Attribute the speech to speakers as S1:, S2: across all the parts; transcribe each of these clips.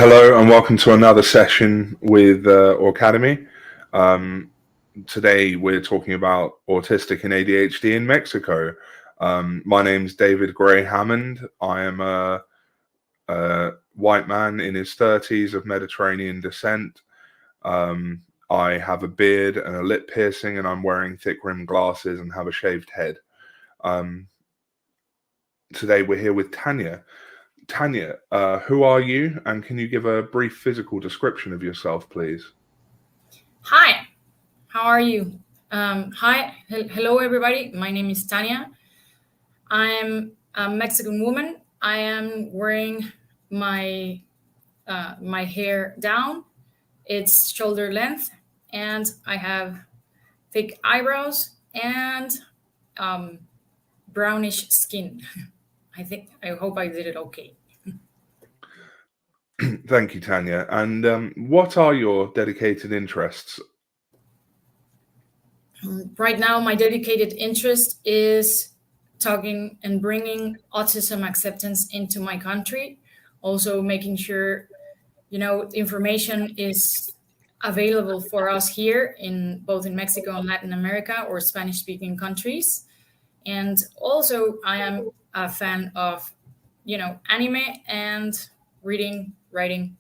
S1: Hello and welcome to another session with Aucademy. Today we're talking about autistic and ADHD in Mexico. My name's David Gray Hammond. I am a white man in his 30s of Mediterranean descent. I have a beard and a lip piercing, and I'm wearing thick rimmed glasses and have a shaved head. Today we're here with Tania. Tania, who are you, and can you give a brief physical description of yourself, please?
S2: Hi, how are you? Hello everybody. My name is Tania. I'm a Mexican woman. I am wearing my hair down. It's shoulder length, and I have thick eyebrows and brownish skin. I hope I did it okay.
S1: Thank you, Tania. And what are your dedicated interests?
S2: Right now, my dedicated interest is talking and bringing autism acceptance into my country. Also making sure, information is available for us here in both in Mexico and Latin America or Spanish-speaking countries. And also I am a fan of, anime and reading, writing.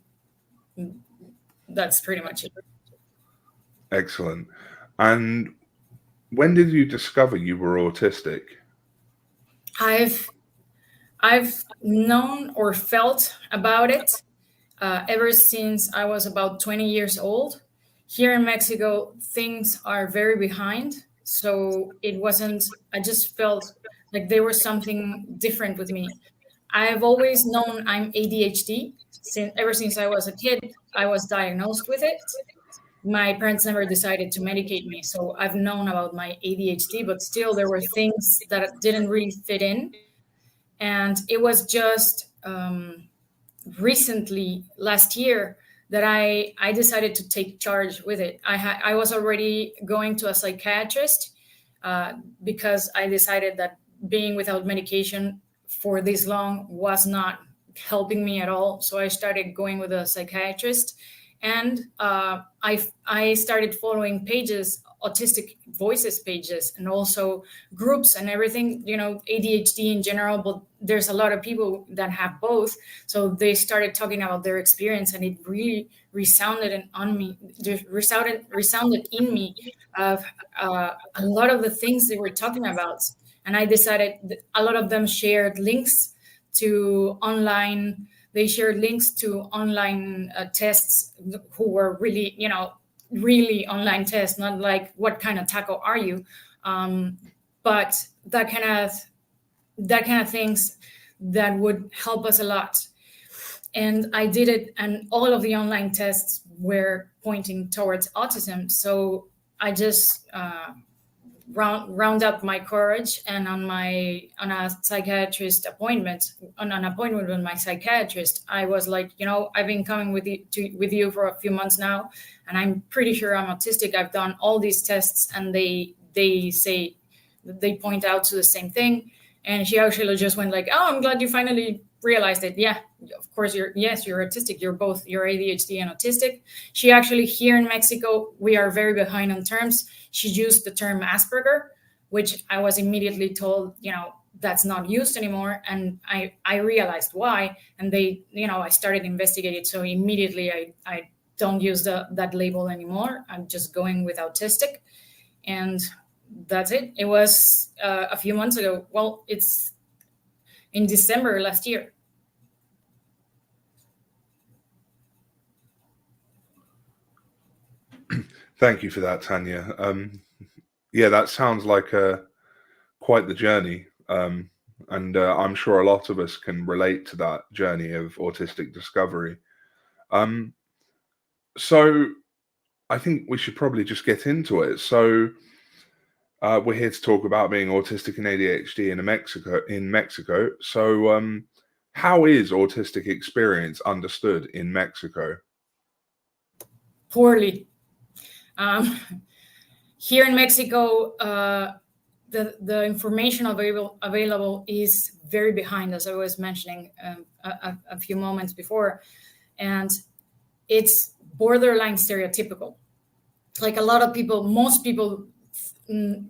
S2: That's pretty much it.
S1: Excellent. And when did you discover you were autistic?
S2: I've known or felt about it ever since I was about 20 years old. Here in Mexico, things are very behind. So I just felt like there was something different with me. I've always known I'm ADHD. Ever since I was a kid, I was diagnosed with it. My parents never decided to medicate me, so I've known about my ADHD, but still there were things that didn't really fit in. And it was just recently, last year, that I decided to take charge with it. I was already going to a psychiatrist because I decided that being without medication for this long was not helping me at all. So I started going with a psychiatrist, and I started following pages, Autistic Voices pages, and also groups and everything, ADHD in general, but there's a lot of people that have both. So they started talking about their experience, and it really resounded in me of a lot of the things they were talking about. And I decided that a lot of them shared links to online. They shared links to online tests who were really, really online tests, not like what kind of taco are you, but that kind of things that would help us a lot. And I did it, and all of the online tests were pointing towards autism. So I just round up my courage, and on an appointment with my psychiatrist, I was like, I've been coming with you for a few months now, and I'm pretty sure I'm autistic. I've done all these tests, and they point out to the same thing. And she actually just went like, oh, I'm glad you finally realized it. Yeah, of course you're autistic. You're ADHD and autistic. She actually, here in Mexico, we are very behind on terms. She used the term Asperger, which I was immediately told, that's not used anymore. And I realized why. And I started investigating. So immediately I don't use that label anymore. I'm just going with autistic. And that's it. It was a few months ago. Well, it's in December last year.
S1: Thank you for that, Tania. Yeah, that sounds like quite the journey. And I'm sure a lot of us can relate to that journey of autistic discovery. So I think we should probably just get into it. So we're here to talk about being autistic and ADHD in Mexico. So how is autistic experience understood in Mexico?
S2: Poorly. Here in Mexico, the information available is very behind, as I was mentioning a few moments before. and it's borderline stereotypical. Like a lot of people, most people,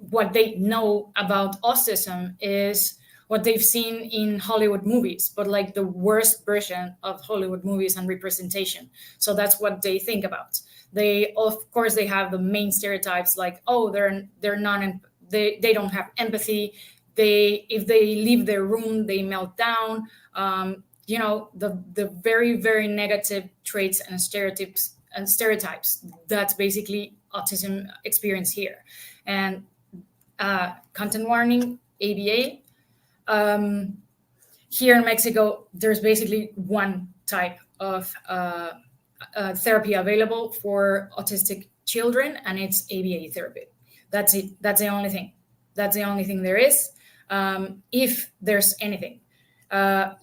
S2: what they know about autism is what they've seen in Hollywood movies, but like the worst version of Hollywood movies and representation. So that's what they think about. They, of course, they have the main stereotypes like, oh, they're not, they don't have empathy. If they leave their room, they melt down. You know, the very, very negative traits and stereotypes. That's basically autism experience here. And content warning, ABA. Here in Mexico, there's basically one type of therapy available for autistic children, and it's ABA therapy. That's it. That's the only thing. That's the only thing there is. If there's anything.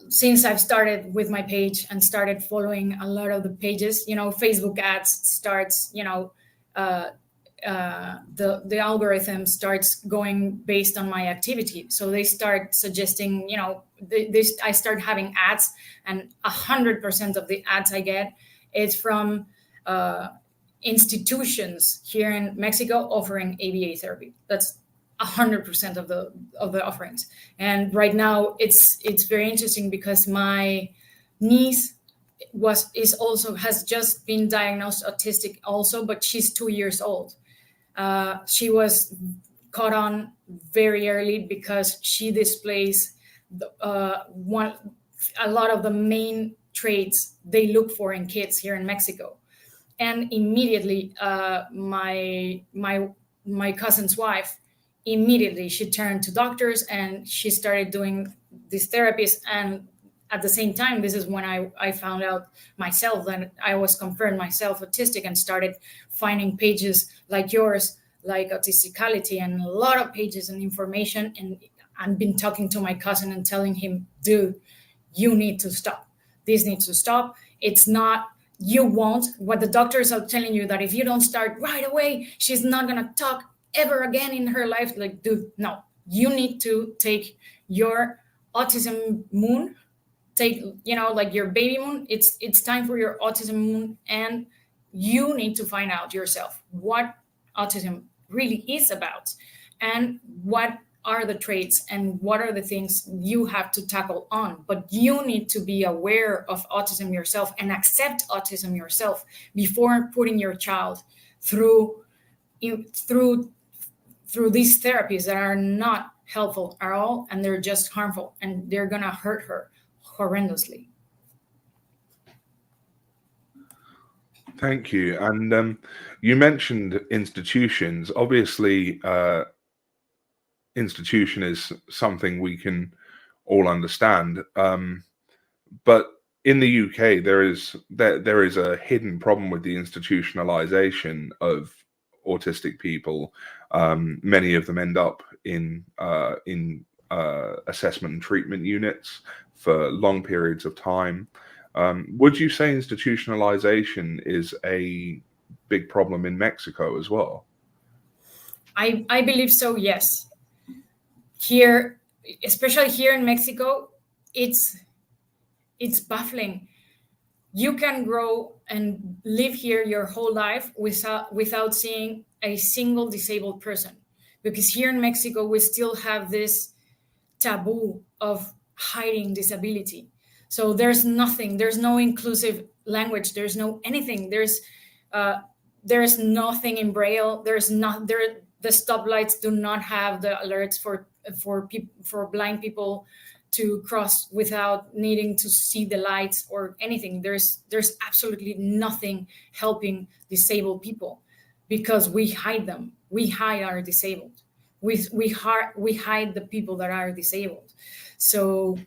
S2: Since I've started with my page and started following a lot of the pages, you know, Facebook ads starts, you know, the algorithm starts going based on my activity. So they start suggesting, you know, I start having ads, and 100% of the ads I get is from institutions here in Mexico offering ABA therapy. That's 100% of the offerings. And right now it's very interesting because my niece has just been diagnosed autistic also, but she's 2 years old. She was caught on very early because she displays a lot of the main traits they look for in kids here in Mexico. And immediately my cousin's wife, immediately she turned to doctors and she started doing these therapies. And at the same time, this is when I found out myself that I was confirmed myself autistic, and started finding pages like yours, like Autisticality, and a lot of pages and information. And I've been talking to my cousin and telling him, dude, you need to stop. This needs to stop. It's not, you won't. What the doctors are telling you, that if you don't start right away, she's not going to talk ever again in her life. Like, dude, no, you need to take your autism moon, take, you know, like your baby moon. It's time for your autism moon, and you need to find out yourself what autism really is about, and what are the traits and what are the things you have to tackle on. But you need to be aware of autism yourself and accept autism yourself before putting your child through these therapies that are not helpful at all, and they're just harmful, and they're gonna hurt her horrendously.
S1: Thank you. And you mentioned institutions. Obviously, institution is something we can all understand. But in the UK, there is a hidden problem with the institutionalization of autistic people. Many of them end up in assessment and treatment units for long periods of time. Would you say institutionalization is a big problem in Mexico as well?
S2: I believe so, yes. Here, especially here in Mexico, it's baffling. You can grow and live here your whole life without seeing a single disabled person, because here in Mexico we still have this taboo of hiding disability. So there's nothing, there's no inclusive language, there's no anything, there's nothing in Braille, the stoplights do not have the alerts for blind people to cross without needing to see the lights or anything. There's absolutely nothing helping disabled people, because we hide them. We hide our disabled. We hide the people that are disabled. So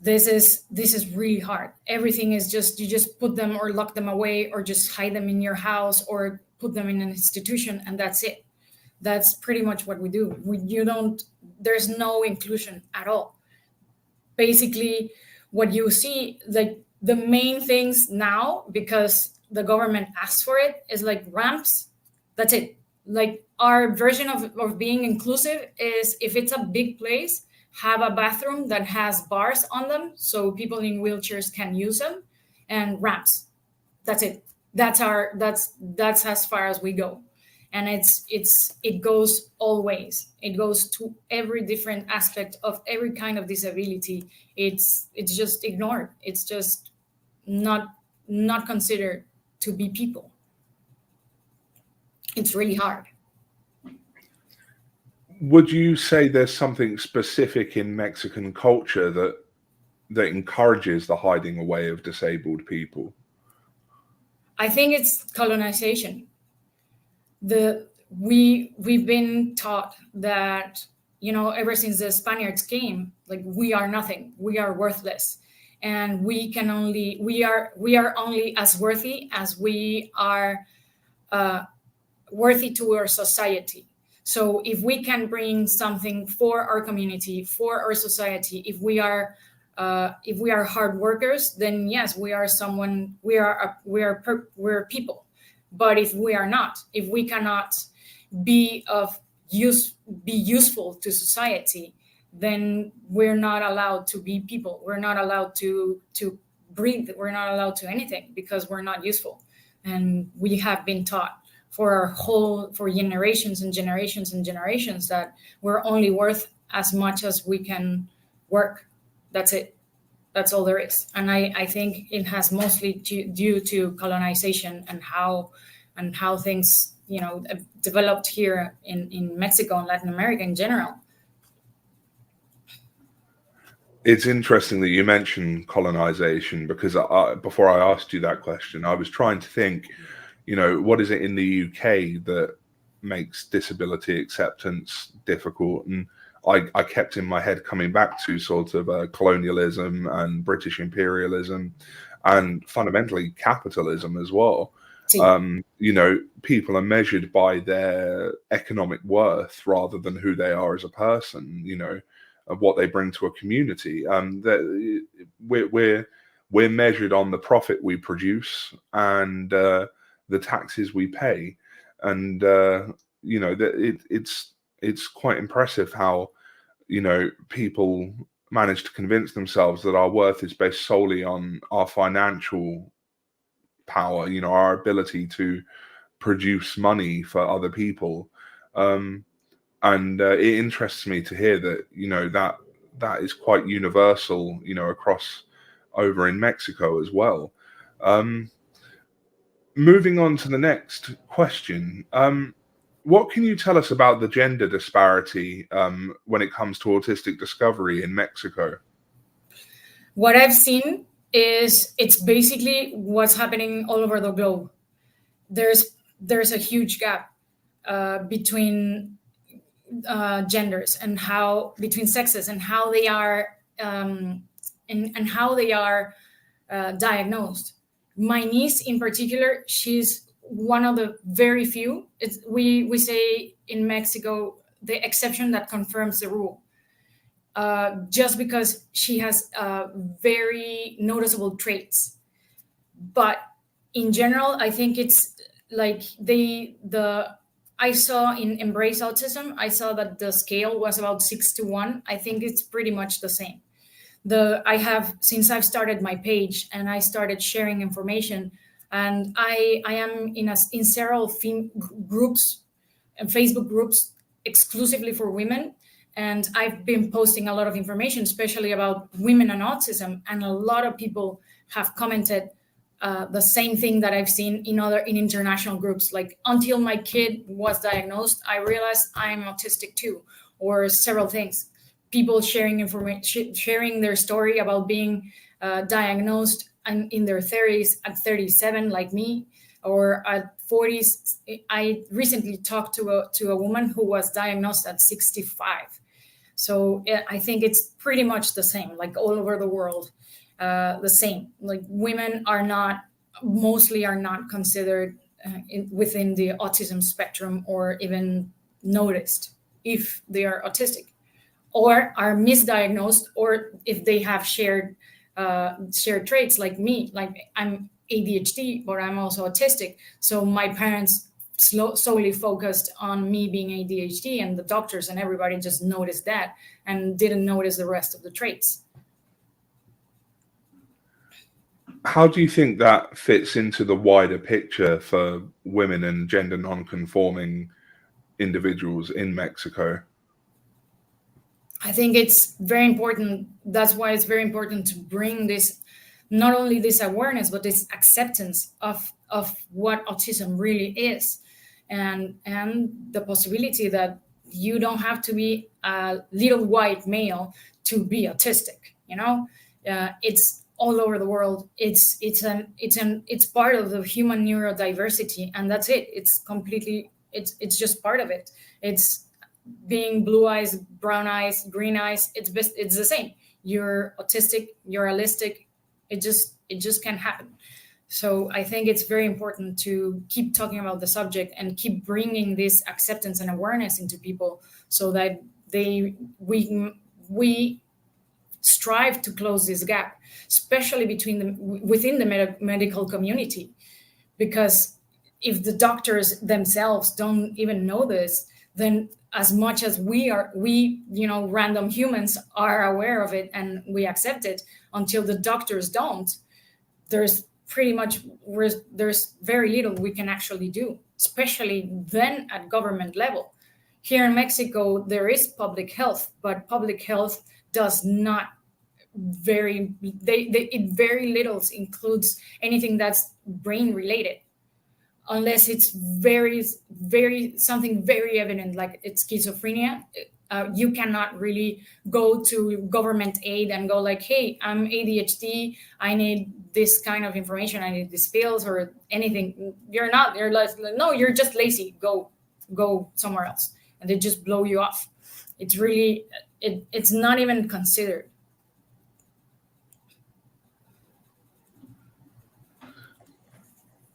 S2: this is really hard. Everything is you just put them or lock them away, or just hide them in your house, or put them in an institution, and that's it. That's pretty much what we do. There's no inclusion at all. Basically, what you see, like the main things now, because the government asks for it, is like ramps. That's it. Like our version of being inclusive is, if it's a big place, have a bathroom that has bars on them so people in wheelchairs can use them. and ramps. That's it. That's as far as we go. And it goes always. It goes to every different aspect of every kind of disability. It's just ignored. It's just not considered to be people. It's really hard.
S1: Would you say there's something specific in Mexican culture that encourages the hiding away of disabled people?
S2: I think it's colonization. We've been taught that, ever since the Spaniards came, like, we are nothing, we are worthless, and we are only as worthy as we are worthy to our society. So if we can bring something for our community, for our society, if we are hard workers, then yes, we are someone. We're people. But if we are not, if we cannot be useful to society, then we're not allowed to be people. We're not allowed to breathe. We're not allowed to anything because we're not useful. And we have been taught for generations and generations and generations that we're only worth as much as we can work. That's it. That's all there is. And I think it has mostly due to colonization and how things, developed here in Mexico and Latin America in general.
S1: It's interesting that you mentioned colonization, because before I asked you that question, I was trying to think, what is it in the UK that makes disability acceptance difficult? And I kept in my head coming back to sort of colonialism and British imperialism and fundamentally capitalism as well. People are measured by their economic worth rather than who they are as a person, of what they bring to a community. We're measured on the profit we produce and the taxes we pay. And, it's quite impressive how, people manage to convince themselves that our worth is based solely on our financial power, our ability to produce money for other people. And it interests me to hear that, that is quite universal, across over in Mexico as well. Moving on to the next question. What can you tell us about the gender disparity when it comes to autistic discovery in Mexico?
S2: What I've seen is it's basically what's happening all over the globe. There's a huge gap between genders and between sexes and how they are and how they are diagnosed. My niece in particular, she's one of the very few. We say in Mexico, the exception that confirms the rule. Just because she has very noticeable traits. But in general, I think it's like I saw in Embrace Autism, I saw that the scale was about 6-1. I think it's pretty much the same. Since I've started my page and I started sharing information, and I am in several groups and Facebook groups exclusively for women. And I've been posting a lot of information, especially about women and autism. And a lot of people have commented the same thing that I've seen in international groups. Like, until my kid was diagnosed, I realized I'm autistic too, or several things. People sharing information, sharing their story about being diagnosed and in their 30s at 37, like me, or at 40s. I recently talked to a woman who was diagnosed at 65. So I think it's pretty much the same, like all over the world, the same. Like, women mostly are not considered within the autism spectrum or even noticed if they are autistic, or are misdiagnosed, or if they have shared traits like me. Like, I'm ADHD, but I'm also autistic. So my parents solely focused on me being ADHD, and the doctors and everybody just noticed that and didn't notice the rest of the traits.
S1: How do you think that fits into the wider picture for women and gender non-conforming individuals in Mexico?
S2: I think it's very important. That's why it's very important to bring this, not only this awareness, but this acceptance of what autism really is, and the possibility that you don't have to be a little white male to be autistic. It's all over the world. It's part of the human neurodiversity, and that's it. It's just part of it. It's being blue eyes, brown eyes, green eyes. It's the same. You're autistic, you're allistic. It just can't happen. So I think it's very important to keep talking about the subject and keep bringing this acceptance and awareness into people, so that we strive to close this gap, especially within the medical community, because if the doctors themselves don't even know this, then as much as we random humans are aware of it and we accept it, until the doctors don't, there's very little we can actually do, especially then at government level. Here in Mexico, there is public health, but public health does not it very little includes anything that's brain related, unless it's something very evident, like it's schizophrenia. You cannot really go to government aid and go like, hey, I'm ADHD, I need this kind of information, I need these pills or anything. You're like, no, you're just lazy, go somewhere else. And they just blow you off. It's really, it's not even considered.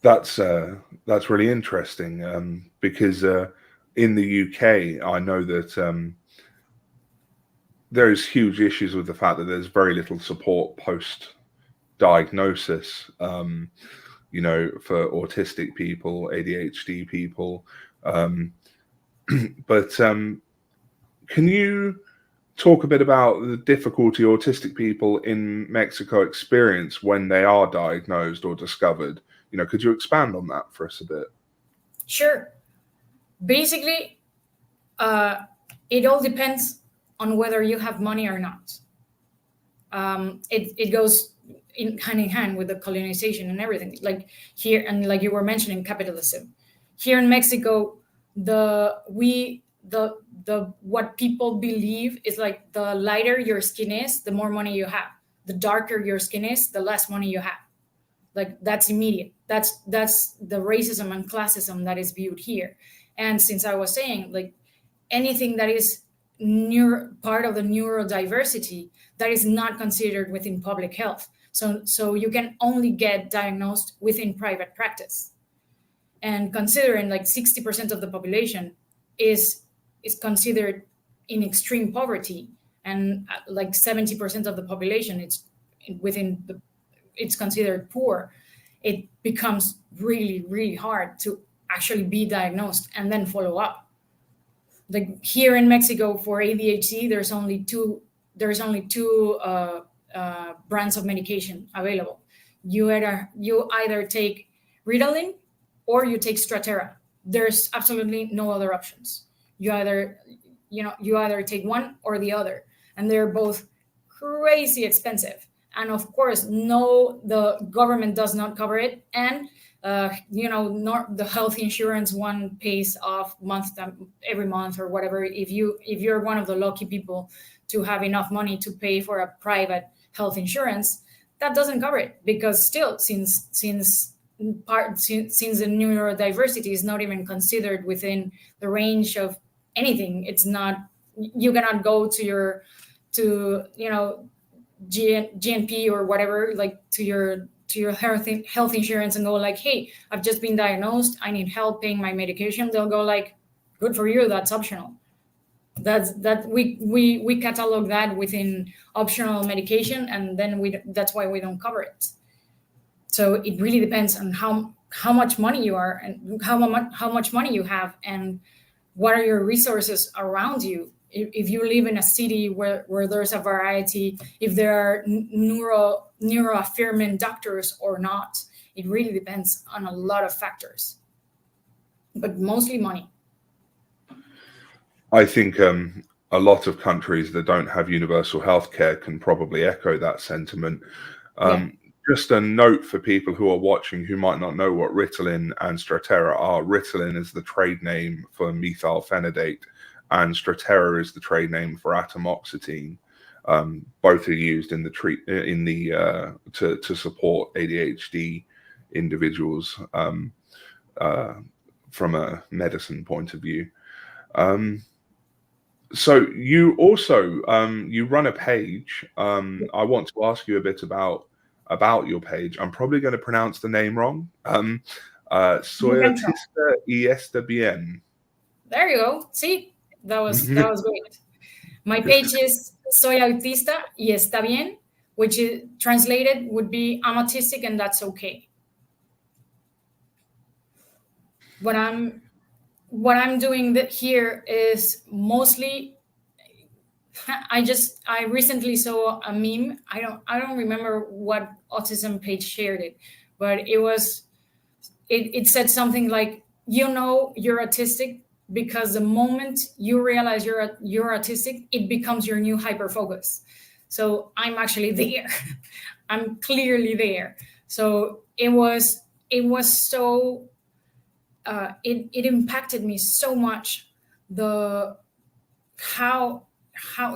S1: That's really interesting, because in the UK, I know that there's huge issues with the fact that there's very little support post-diagnosis, for autistic people, ADHD people. But can you talk a bit about the difficulty autistic people in Mexico experience when they are diagnosed or discovered? Could you expand on that for us a bit?
S2: Sure. Basically, it all depends on whether you have money or not. It goes hand in hand with the colonization and everything. Like here, and like you were mentioning, capitalism. Here in Mexico, what people believe is like, the lighter your skin is, the more money you have. The darker your skin is, the less money you have. Like, that's immediate. That's the racism and classism that is viewed here. And since I was saying, like, anything that is part of the neurodiversity, that is not considered within public health. So you can only get diagnosed within private practice. And considering like 60% of the population is considered in extreme poverty, and like 70% of the population it's considered poor, it becomes really, really hard to actually be diagnosed and then follow up. Like here in Mexico, for ADHD, there's only two brands of medication available. You either take Ritalin or you take Strattera. There's absolutely no other options. You either take one or the other, and they're both crazy expensive. And of course, the government does not cover it. And, the health insurance one pays off every month or whatever. If you're one of the lucky people to have enough money to pay for a private health insurance, that doesn't cover it, because still, since the neurodiversity is not even considered within the range of anything, you cannot go to GNP or whatever, like to your health insurance and go like, hey, I've just been diagnosed, I need help paying my medication. They'll go like, good for you, that's optional. We catalog that within optional medication, and then that's why we don't cover it. So it really depends on how much money you are, and how much money you have, and what are your resources around you if you live in a city where there's a variety, if there are neuroaffirming doctors or not. It really depends on a lot of factors, but mostly money.
S1: I think a lot of countries that don't have universal healthcare can probably echo that sentiment. Just a note for people who are watching who might not know what Ritalin and Strattera are. Ritalin is the trade name for methylphenidate, and Strattera is the trade name for atomoxetine. Both are used in the to support ADHD individuals from a medicine point of view. So you also you run a page. I want to ask you a bit about your page. I'm probably going to pronounce the name wrong. Soy Autista y Está Bien.
S2: There you go. See, that was great. My page is Soy Autista y Está Bien, which is translated would be I'm autistic and that's okay. What I'm doing here is mostly, I recently saw a meme. I don't remember what autism page shared it, but it said something like, you're autistic because the moment you realize you're autistic, it becomes your new hyper focus. So I'm actually there. I'm clearly there. So it was so it impacted me so much. How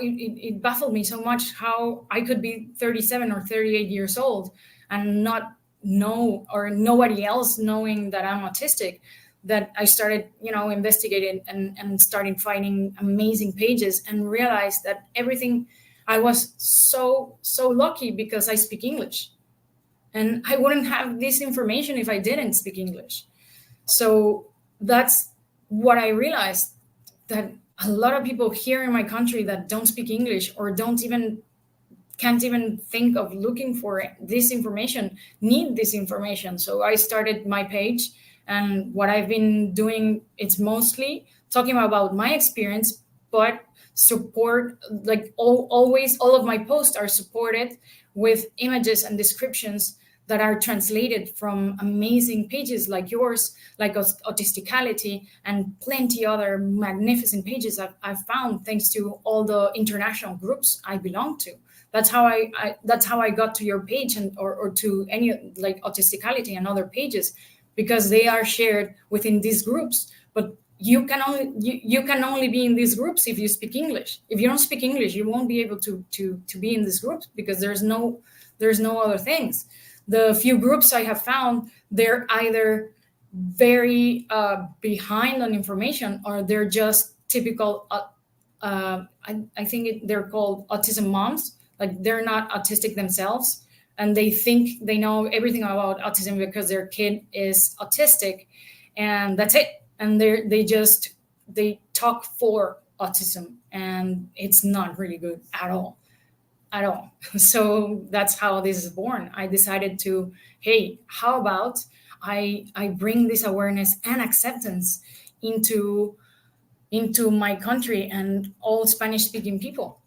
S2: it baffled me so much how I could be 37 or 38 years old and not know, or nobody else knowing that I'm autistic, that I started, investigating and starting finding amazing pages and realized that everything, I was so lucky because I speak English, and I wouldn't have this information if I didn't speak English. So that's what I realized, that a lot of people here in my country that don't speak English or can't even think of looking for this information need this information. So I started my page, and what I've been doing, it's mostly talking about my experience, but support, like always, all of my posts are supported with images and descriptions that are translated from amazing pages like yours, like Autisticality, and plenty other magnificent pages I've found thanks to all the international groups I belong to. That's how I got to your page or to any like Autisticality and other pages, because they are shared within these groups. But you can only be in these groups if you speak English. If you don't speak English, you won't be able to be in these groups, because there's no other things. The few groups I have found, they're either very behind on information, or they're just typical. I think they're called autism moms. Like, they're not autistic themselves, and they think they know everything about autism because their kid is autistic, and that's it. And they talk for autism, and it's not really good at all. So that's how this is born. I decided to, hey, how about I bring this awareness and acceptance into my country and all Spanish-speaking people.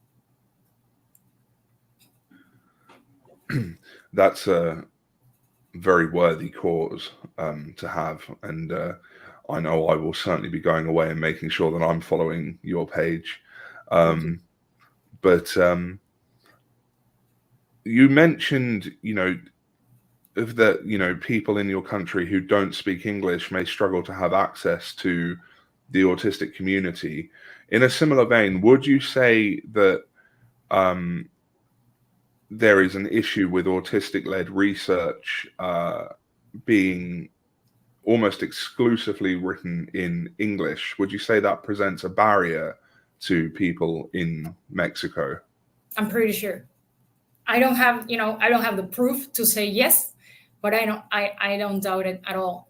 S1: That's a very worthy cause to have, and I know I will certainly be going away and making sure that I'm following your page. But you mentioned, that people in your country who don't speak English may struggle to have access to the autistic community. In a similar vein, would you say that there is an issue with autistic-led research being almost exclusively written in English? Would you say that presents a barrier to people in Mexico?
S2: I'm pretty sure. I don't have the proof to say yes, but I don't doubt it at all.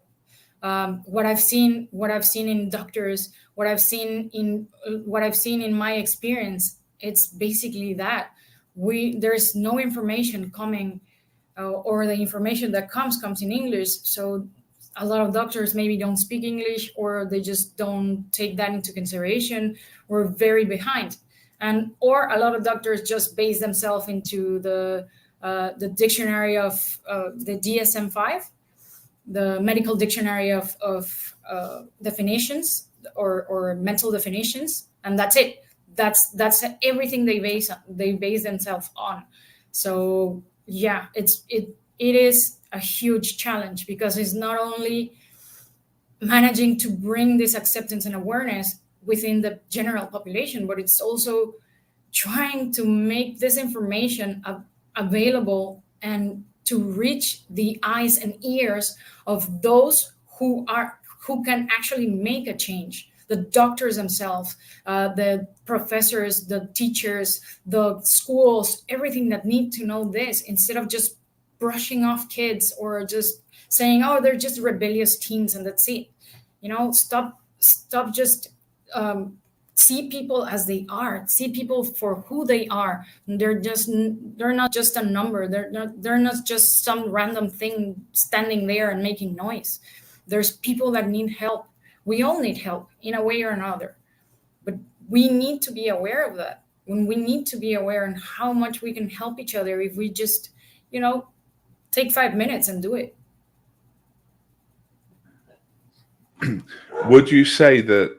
S2: What I've seen in doctors, what I've seen in my experience, it's basically that there's no information coming, or the information that comes in English. So a lot of doctors maybe don't speak English, or they just don't take that into consideration. We're very behind. And or a lot of doctors just base themselves into the dictionary of the DSM-5, the medical dictionary of definitions or mental definitions, and that's it. That's everything they base themselves on. So yeah, it is a huge challenge, because it's not only managing to bring this acceptance and awareness within the general population, but it's also trying to make this information available and to reach the eyes and ears of those who can actually make a change. The doctors themselves, the professors, the teachers, the schools, everything that need to know this, instead of just brushing off kids or just saying, oh, they're just rebellious teens and that's it. Stop just see people as they are. See people for who they are. They're not just a number. They're not just some random thing standing there and making noise. There's people that need help. We all need help in a way or another, but we need to be aware of that. When we need to be aware and how much we can help each other if we just, take 5 minutes and do it.
S1: Would you say that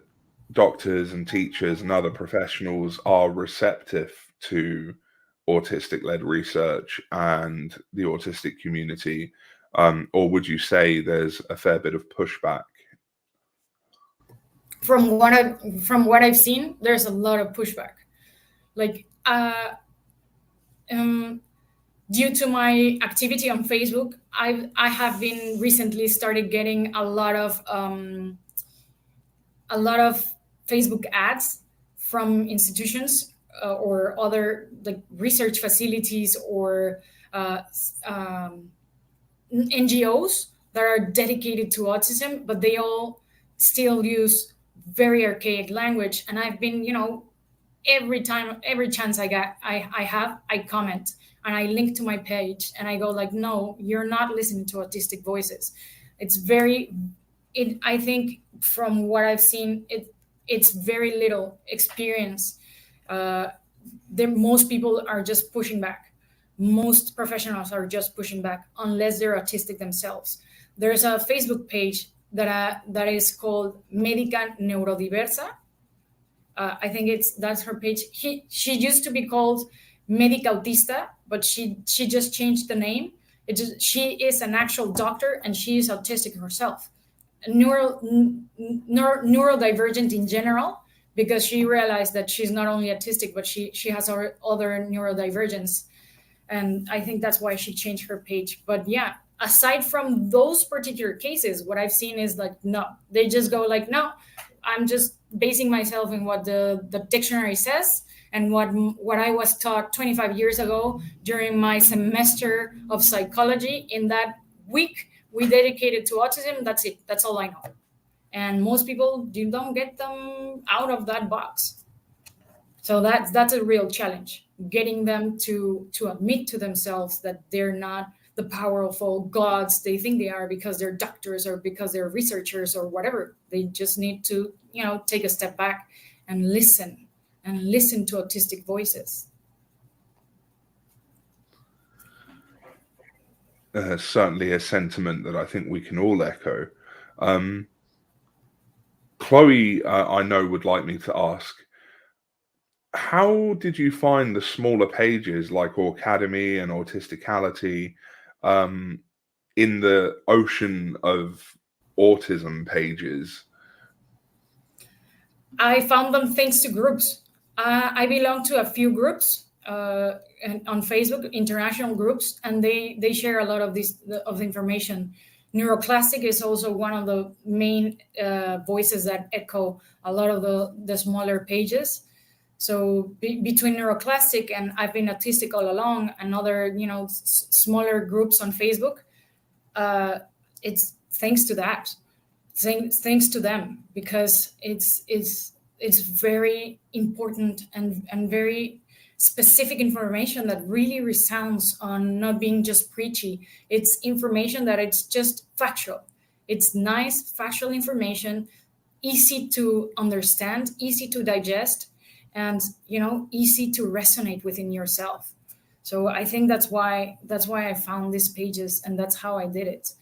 S1: doctors and teachers and other professionals are receptive to autistic-led research and the autistic community, or would you say there's a fair bit of pushback?
S2: From what I've seen, there's a lot of pushback. Due to my activity on Facebook, I have been recently started getting a lot of Facebook ads from institutions or other research facilities or NGOs that are dedicated to autism, but they all still use very archaic language. And I've been, every chance I have, I comment and I link to my page and I go no, you're not listening to Autistic Voices. I think from what I've seen, it's very little experience. Most people are just pushing back. Most professionals are just pushing back unless they're autistic themselves. There's a Facebook page that is called Médica Neurodiversa. I think that's her page. She used to be called Médica Autista, but she just changed the name. She is an actual doctor and she is autistic herself. Neurodivergent in general, because she realized that she's not only autistic, but she has other neurodivergence. And I think that's why she changed her page. But yeah, aside from those particular cases, what I've seen is no, they just go no, I'm just basing myself in what the dictionary says and what I was taught 25 years ago during my semester of psychology. In that week we dedicated to autism, that's it. That's all I know. And most people, you don't get them out of that box. So that's a real challenge, getting them to admit to themselves that they're not the powerful gods they think they are because they're doctors or because they're researchers or whatever. They just need to, take a step back and listen to Autistic Voices.
S1: Certainly a sentiment that I think we can all echo. Chloe, I know, would like me to ask, how did you find the smaller pages like Aucademy and Autisticality in the ocean of autism pages?
S2: I found them thanks to groups. I belong to a few groups on Facebook, international groups, and they share a lot of of information. Neuroclassic is also one of the main voices that echo a lot of the smaller pages. So between Neuroclassic and I've Been Autistic All Along and other, smaller groups on Facebook, it's thanks to that. Thanks to them, because it's very important and very specific information that really resounds on not being just preachy. It's information that it's just factual. It's nice, factual information, easy to understand, easy to digest, and easy to resonate within yourself. So I think that's why I found these pages, and that's how I did it.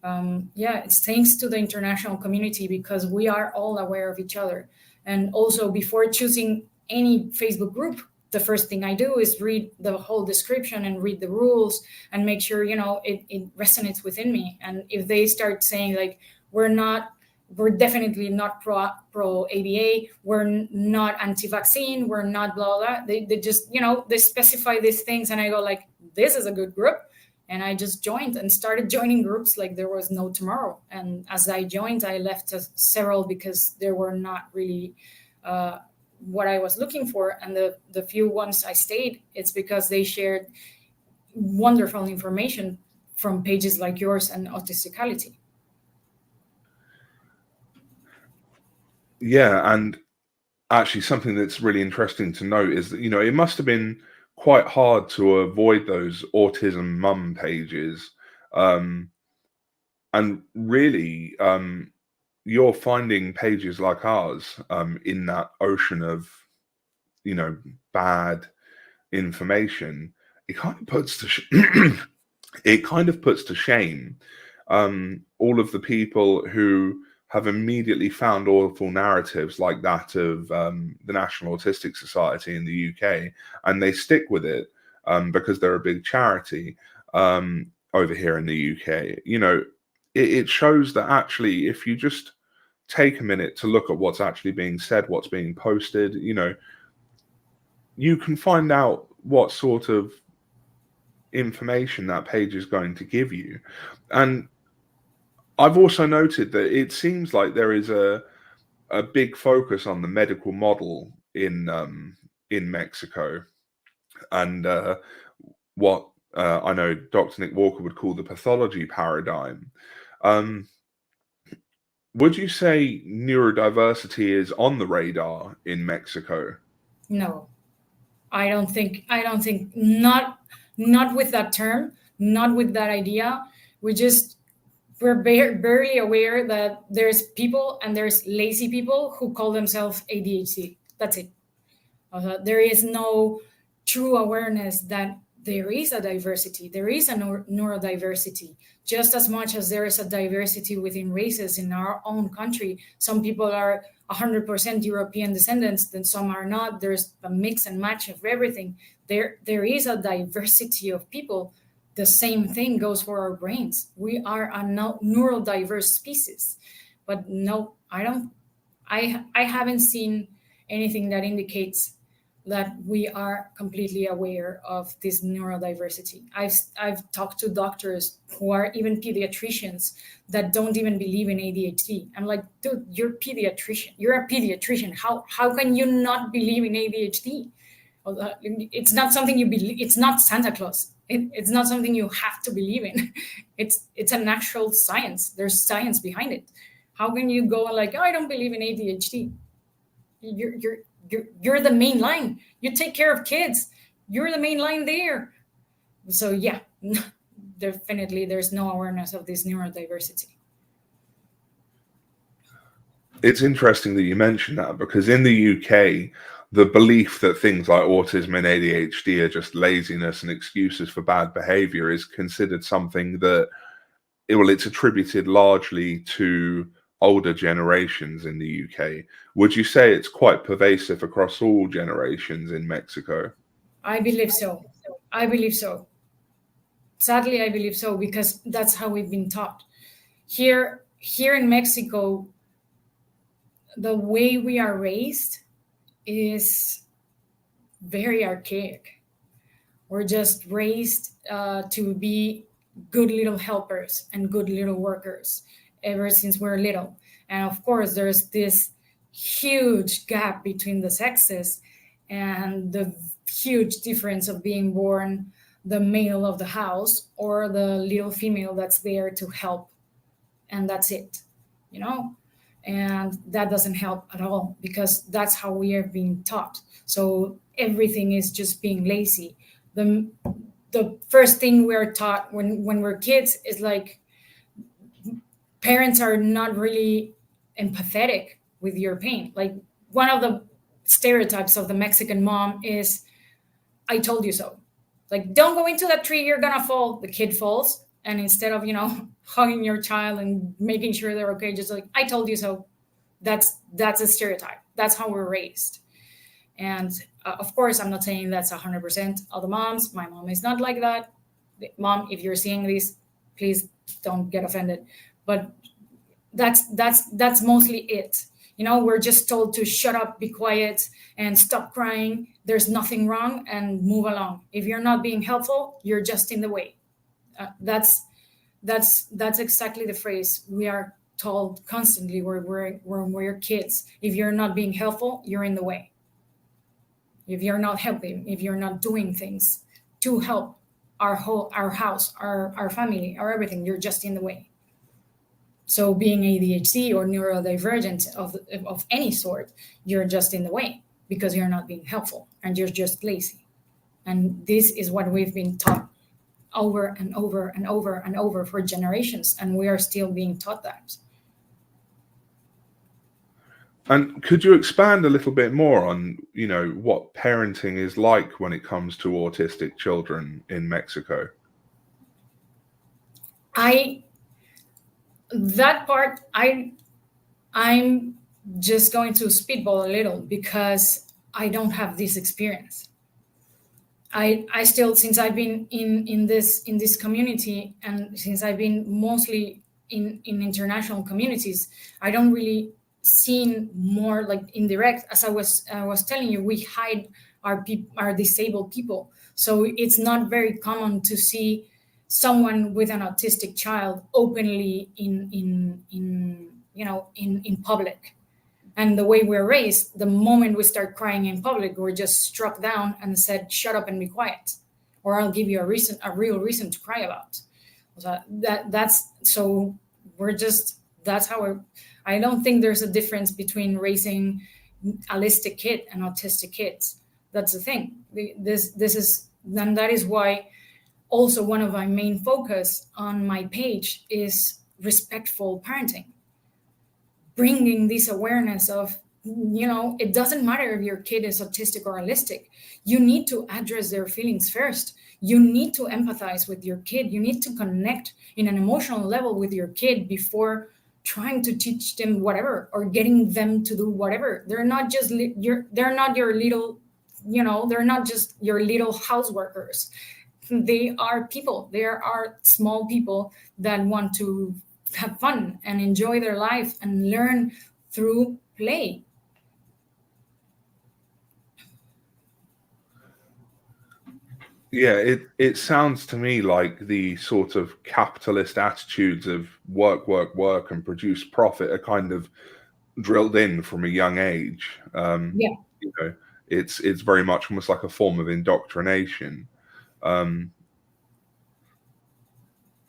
S2: It's thanks to the international community, because we are all aware of each other. And also, before choosing any Facebook group, the first thing I do is read the whole description and read the rules and make sure it resonates within me. And if they start saying like, we're definitely not pro ABA, we're not anti-vaccine, we're not blah blah, they just they specify these things, and I go like, this is a good group. And I just joined and started joining groups like there was no tomorrow. And as I joined, I left several because they were not really what I was looking for. And the few ones I stayed, it's because they shared wonderful information from pages like yours and Autisticality.
S1: Yeah, and actually something that's really interesting to note is that, it must have been quite hard to avoid those autism mum pages. And really, you're finding pages like ours in that ocean of, bad information. It kind of puts to shame all of the people who have immediately found awful narratives like that of the National Autistic Society in the UK, and they stick with it because they're a big charity over here in the UK. It shows that actually, if you just take a minute to look at what's actually being said, what's being posted, you can find out what sort of information that page is going to give you. And I've also noted that it seems like there is a big focus on the medical model in Mexico, and what I know Dr. Nick Walker would call the pathology paradigm. Would you say neurodiversity is on the radar in Mexico?
S2: No, I don't think not with that term, not with that idea. We're barely aware that there's people, and there's lazy people who call themselves ADHD. That's it. There is no true awareness that there is a diversity. There is a neurodiversity, just as much as there is a diversity within races in our own country. Some people are 100% European descendants, then some are not. There's a mix and match of everything. There is a diversity of people. The same thing goes for our brains. We are a neurodiverse species. But no, I haven't seen anything that indicates that we are completely aware of this neurodiversity. I've talked to doctors who are even pediatricians that don't even believe in ADHD. I'm like, dude, you're a pediatrician. How can you not believe in ADHD? It's not something you believe. It's not Santa Claus. It's not something you have to believe in. It's a natural science. There's science behind it. How can you go like, oh, I don't believe in ADHD? You're the main line. You take care of kids. You're the main line there. So yeah, definitely there's no awareness of this neurodiversity.
S1: It's interesting that you mentioned that, because in the UK, the belief that things like autism and ADHD are just laziness and excuses for bad behavior is considered something that, it's attributed largely to older generations in the UK. Would you say it's quite pervasive across all generations in Mexico?
S2: I believe so. Sadly, I believe so, because that's how we've been taught. Here in Mexico, the way we are raised is very archaic. We're just raised to be good little helpers and good little workers ever since we're little. And of course, there's this huge gap between the sexes, and the huge difference of being born the male of the house or the little female that's there to help. And that's it, and that doesn't help at all, because that's how we are being taught. So everything is just being lazy. The first thing we're taught when we're kids is like, parents are not really empathetic with your pain. Like, one of the stereotypes of the Mexican mom is, I told you so. Like, don't go into that tree, you're gonna fall. The kid falls, and instead of, hugging your child and making sure they're okay, just like, I told you so. That's a stereotype. That's how we're raised. And of course, I'm not saying that's 100% of the moms. My mom is not like that. Mom, if you're seeing this, please don't get offended. But that's mostly it. We're just told to shut up, be quiet, and stop crying. There's nothing wrong, and move along. If you're not being helpful, you're just in the way. That's exactly the phrase we are told constantly when we're kids. If you're not being helpful, you're in the way. If you're not helping, if you're not doing things to help our house, our family, our everything, you're just in the way. So being ADHD or neurodivergent of any sort, you're just in the way because you're not being helpful and you're just lazy. And this is what we've been taught over and over and over and over for generations, and we are still being taught that.
S1: And could you expand a little bit more on, what parenting is like when it comes to autistic children in Mexico?
S2: That part, I'm just going to speedball a little because I don't have this experience. I still, since I've been in this community, and since I've been mostly in international communities, I don't really seen more like indirect. As I was telling you, we hide our disabled people, so it's not very common to see someone with an autistic child openly in public. And the way we're raised, the moment we start crying in public, we're just struck down and said, shut up and be quiet, or I'll give you a real reason to cry about. So that's how I don't think there's a difference between raising allistic kid and autistic kids. That's the thing. That is why also one of my main focus on my page is respectful parenting. Bringing this awareness of, it doesn't matter if your kid is autistic or allistic. You need to address their feelings first. You need to empathize with your kid. You need to connect in an emotional level with your kid before trying to teach them whatever or getting them to do whatever. They're not just they're not your little, they're not just your little house workers. They are people. They are small people that want to have fun and enjoy their life and learn through play.
S1: Yeah, it sounds to me like the sort of capitalist attitudes of work, and produce profit are kind of drilled in from a young age.
S2: Yeah.
S1: It's very much almost like a form of indoctrination.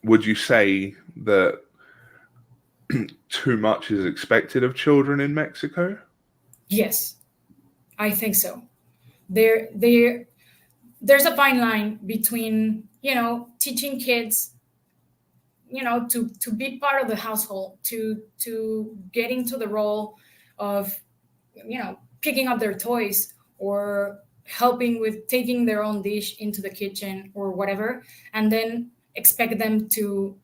S1: Would you say that too much is expected of children in Mexico?
S2: Yes, I think so. There's a fine line between, teaching kids, to be part of the household, to get into the role of, picking up their toys or helping with taking their own dish into the kitchen or whatever, and then expect them to,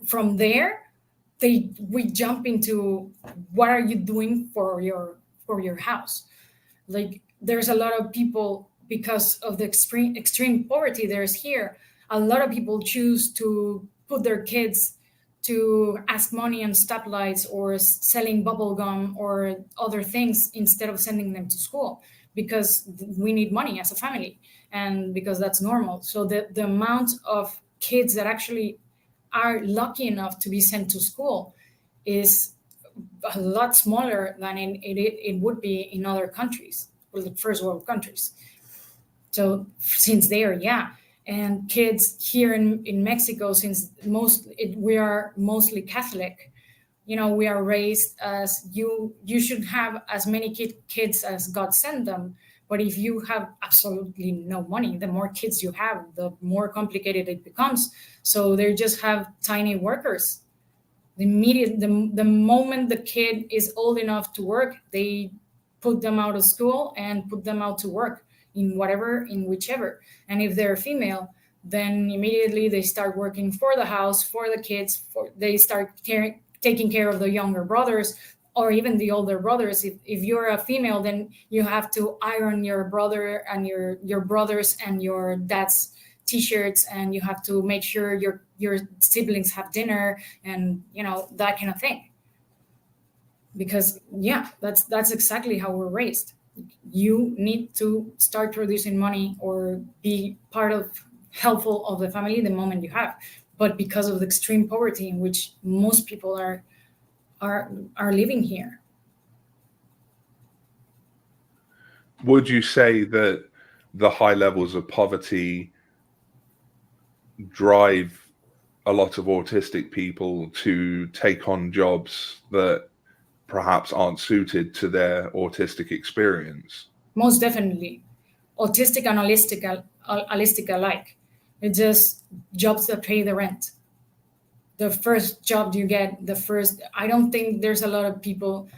S2: from there, we jump into what are you doing for your house. Like, there's a lot of people, because of the extreme poverty there's here, a lot of people choose to put their kids to ask money on stoplights or selling bubble gum or other things instead of sending them to school, because we need money as a family and because that's normal. So the amount of kids that actually are lucky enough to be sent to school is a lot smaller than it would be in other countries, or the first world countries. So since there, yeah. And kids here in Mexico, since we are mostly Catholic, we are raised as you should have as many kids as God sent them. But if you have absolutely no money, the more kids you have, the more complicated it becomes. So they just have tiny workers. The moment the kid is old enough to work, they put them out of school and put them out to work in whichever. And if they're female, then immediately they start working for the house, for the kids, they start taking care of the younger brothers or even the older brothers. If you're a female, then you have to iron your brother and your brothers and your dad's t-shirts, and you have to make sure your siblings have dinner, and that kind of thing. Because that's exactly how we're raised. You need to start producing money or be part of helpful of the family the moment you have. But because of the extreme poverty in which most people are living here.
S1: Would you say that the high levels of poverty drive a lot of autistic people to take on jobs that perhaps aren't suited to their autistic experience?
S2: Most definitely. Autistic and holistic alike. It's just jobs that pay the rent. The first job you get, I don't think there's a lot of people.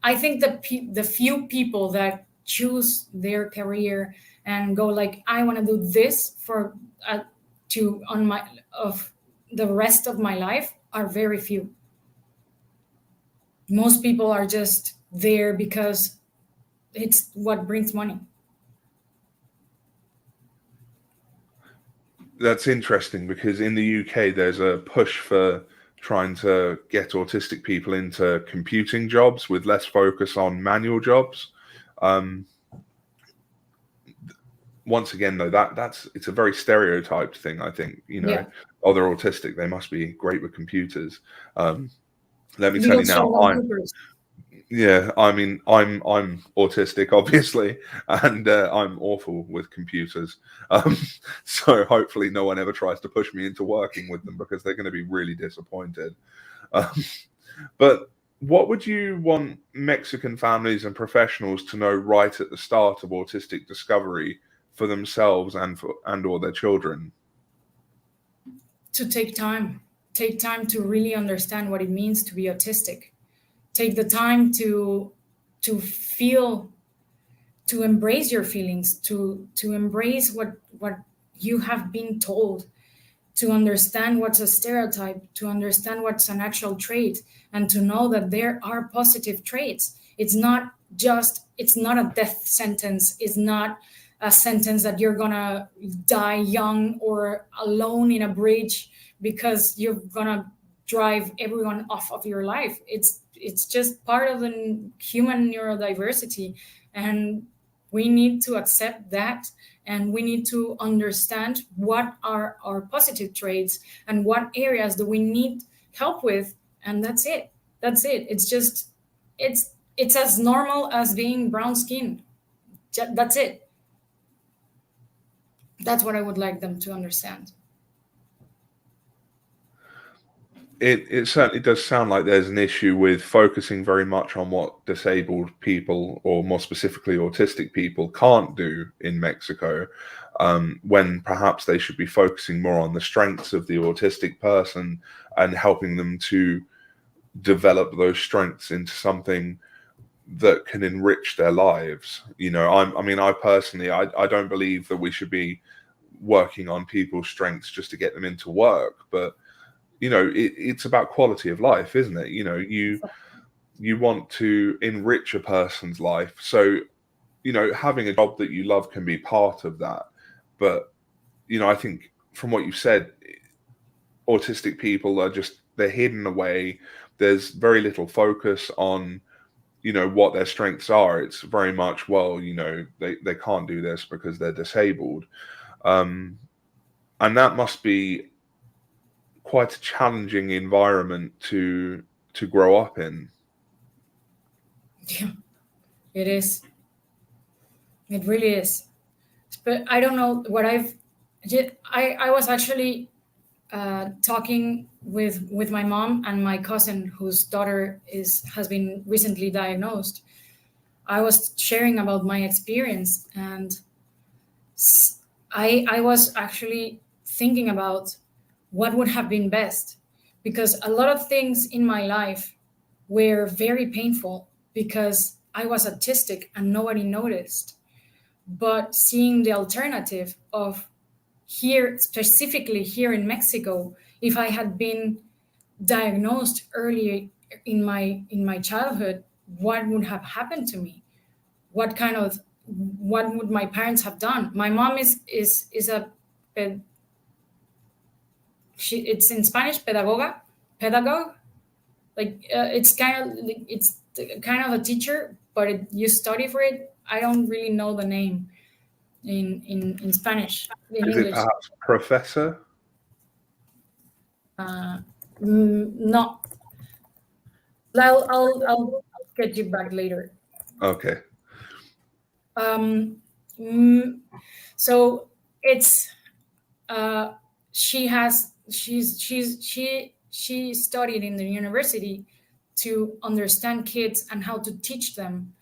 S2: I think the few people that choose their career and go like, I want to do this of the rest of my life are very few. Most people are just there because it's what brings money.
S1: That's interesting, because in the UK there's a push for trying to get autistic people into computing jobs with less focus on manual jobs. Once again, though, it's a very stereotyped thing. I think they're autistic, they must be great with computers. Let me tell you now, I'm autistic, obviously, and I'm awful with computers. So hopefully no one ever tries to push me into working with them, because they're going to be really disappointed. But what would you want Mexican families and professionals to know right at the start of autistic discovery for themselves and or their children?
S2: To take time to really understand what it means to be autistic. Take the time to feel, to embrace your feelings, to embrace what you have been told, to understand what's a stereotype, to understand what's an actual trait, and to know that there are positive traits. It's not a death sentence. It's not a sentence that you're gonna die young or alone in a bridge because you're gonna drive everyone off of your life. It's just part of the human neurodiversity, and we need to accept that, and we need to understand what are our positive traits and what areas do we need help with, and that's it. It's as normal as being brown skin. That's it. That's what I would like them to understand.
S1: It certainly does sound like there's an issue with focusing very much on what disabled people, or more specifically autistic people, can't do in Mexico, when perhaps they should be focusing more on the strengths of the autistic person and helping them to develop those strengths into something that can enrich their lives. I personally, I don't believe that we should be working on people's strengths just to get them into work, but it's about quality of life, isn't it? You want to enrich a person's life. So, having a job that you love can be part of that. But, I think from what you've said, autistic people they're hidden away. There's very little focus on, what their strengths are. It's very much, they can't do this because they're disabled. And that must be quite a challenging environment to grow up in.
S2: Yeah, it is. It really is. But I don't know what I was actually talking with my mom and my cousin, whose daughter has been recently diagnosed. I was sharing about my experience, and I was actually thinking about what would have been best, because a lot of things in my life were very painful because I was autistic and nobody noticed. But seeing the alternative of here, specifically here in Mexico, if I had been diagnosed early in my childhood, what would have happened to me? What would my parents have done? My mom is it's in Spanish, pedagogue. Like it's kind of a teacher, but you study for it. I don't really know the name in Spanish. In
S1: Is
S2: English,
S1: it perhaps professor?
S2: no. I'll get you back later.
S1: Okay.
S2: So it's she studied in the university to understand kids and how to teach them,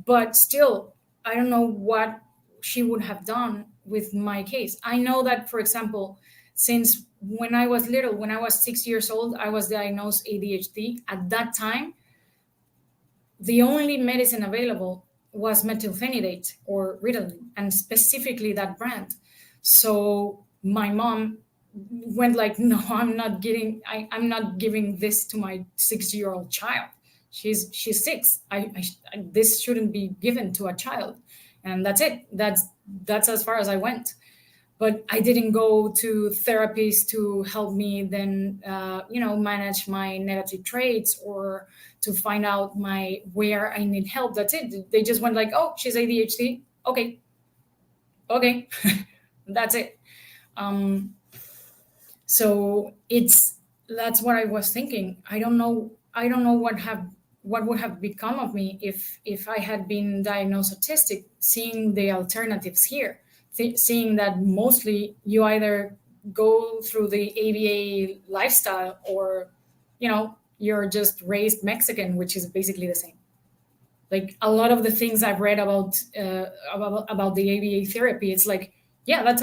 S2: but still I don't know what she would have done with my case. I know that, for example, since when I was little, when I was 6 years old, I was diagnosed ADHD. At that time, the only medicine available was methylphenidate or Ritalin, and specifically that brand. So my mom went like, no, I'm not giving this to my 6-year-old child. She's 6. This shouldn't be given to a child. And that's it. That's as far as I went. But I didn't go to therapists to help me then, manage my negative traits or to find out where I need help. That's it. They just went like, oh, she's ADHD. Okay. That's it. So that's what I was thinking. I don't know what would have become of me if I had been diagnosed autistic, seeing the alternatives here. Seeing that mostly you either go through the ABA lifestyle or, you're just raised Mexican, which is basically the same. Like a lot of the things I've read about the ABA therapy, it's like, yeah, that's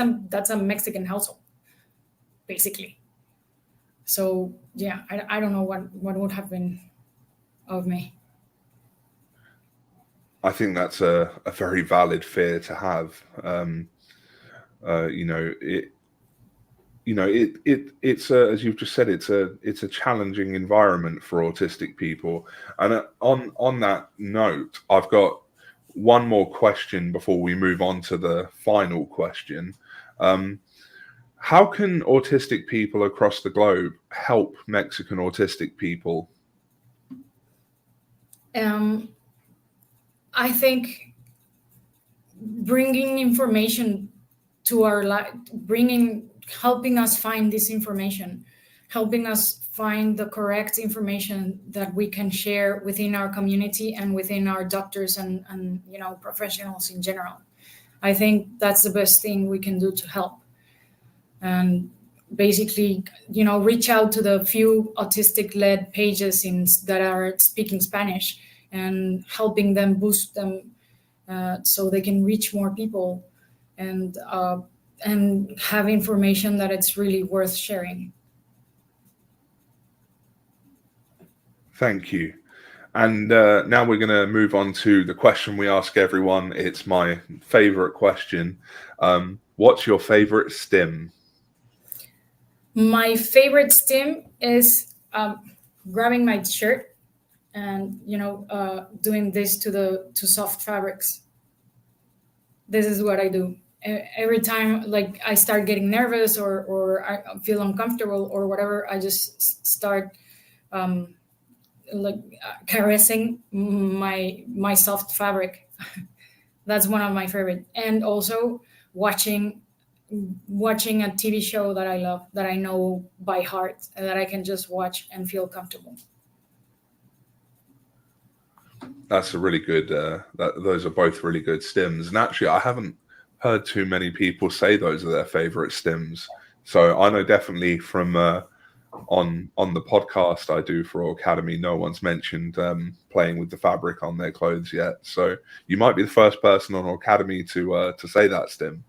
S2: a Mexican household, basically. So yeah, I don't know what would have been of me.
S1: I think that's a very valid fear to have. It's as you've just said, it's a challenging environment for autistic people. And on that note, I've got one more question before we move on to the final question. How can autistic people across the globe help Mexican autistic people?
S2: I think bringing information to our life, helping us find this information, helping us find the correct information that we can share within our community and within our doctors and professionals in general. I think that's the best thing we can do to help. And basically, reach out to the few autistic-led pages that are speaking Spanish and helping them boost them so they can reach more people and have information that it's really worth sharing.
S1: Thank you. And now we're going to move on to the question we ask everyone. It's my favorite question. What's your favorite stim?
S2: My favorite stim is grabbing my shirt and doing this to soft fabrics. This is what I do every time. Like I start getting nervous or I feel uncomfortable or whatever, I just start caressing my soft fabric. That's one of my favorite. And also watching a TV show that I love, that I know by heart, and that I can just watch and feel comfortable.
S1: That's a really good, those are both really good stims. And actually, I haven't heard too many people say those are their favorite stims. So I know definitely from on the podcast I do for Aucademy, no one's mentioned playing with the fabric on their clothes yet. So you might be the first person on Aucademy to say that stim.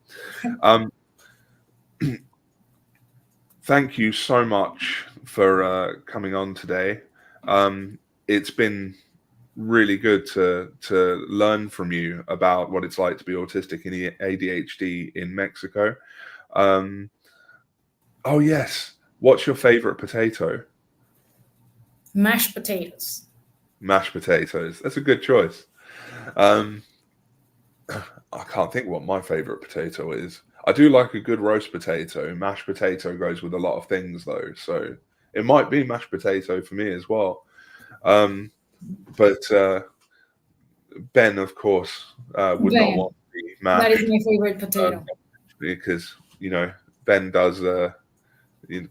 S1: Thank you so much for coming on today. It's been really good to learn from you about what it's like to be autistic and ADHD in Mexico. Oh yes, what's your favorite potato?
S2: Mashed potatoes.
S1: Mashed potatoes. That's a good choice. I can't think what my favorite potato is. I do like a good roast potato. Mashed potato goes with a lot of things though, so it might be mashed potato for me as well. But Ben, of course, would not want to be mashed.
S2: That is my favorite potato.
S1: Because, you know, Ben does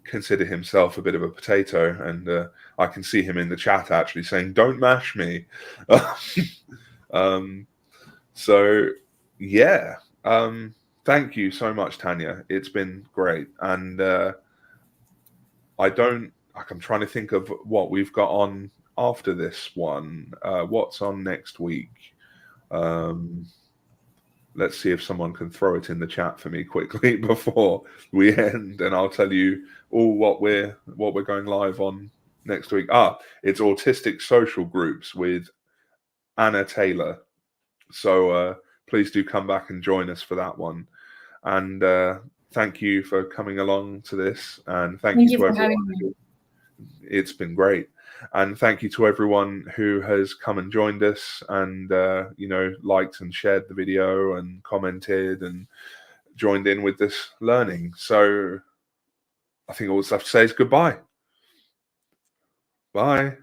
S1: consider himself a bit of a potato, and I can see him in the chat actually saying, "Don't mash me." So, yeah. Thank you so much, Tania. It's been great. And I'm trying to think of what we've got on after this one. What's on next week? Let's see if someone can throw it in the chat for me quickly before we end, and I'll tell you all what we're going live on next week. It's Autistic Social Groups with Anna Taylor. So please do come back and join us for that one. And thank you for coming along to this, and thank you to everyone. It's been great. And thank you to everyone who has come and joined us and, you know, liked and shared the video and commented and joined in with this learning. So I think all that's left to say is goodbye. Bye.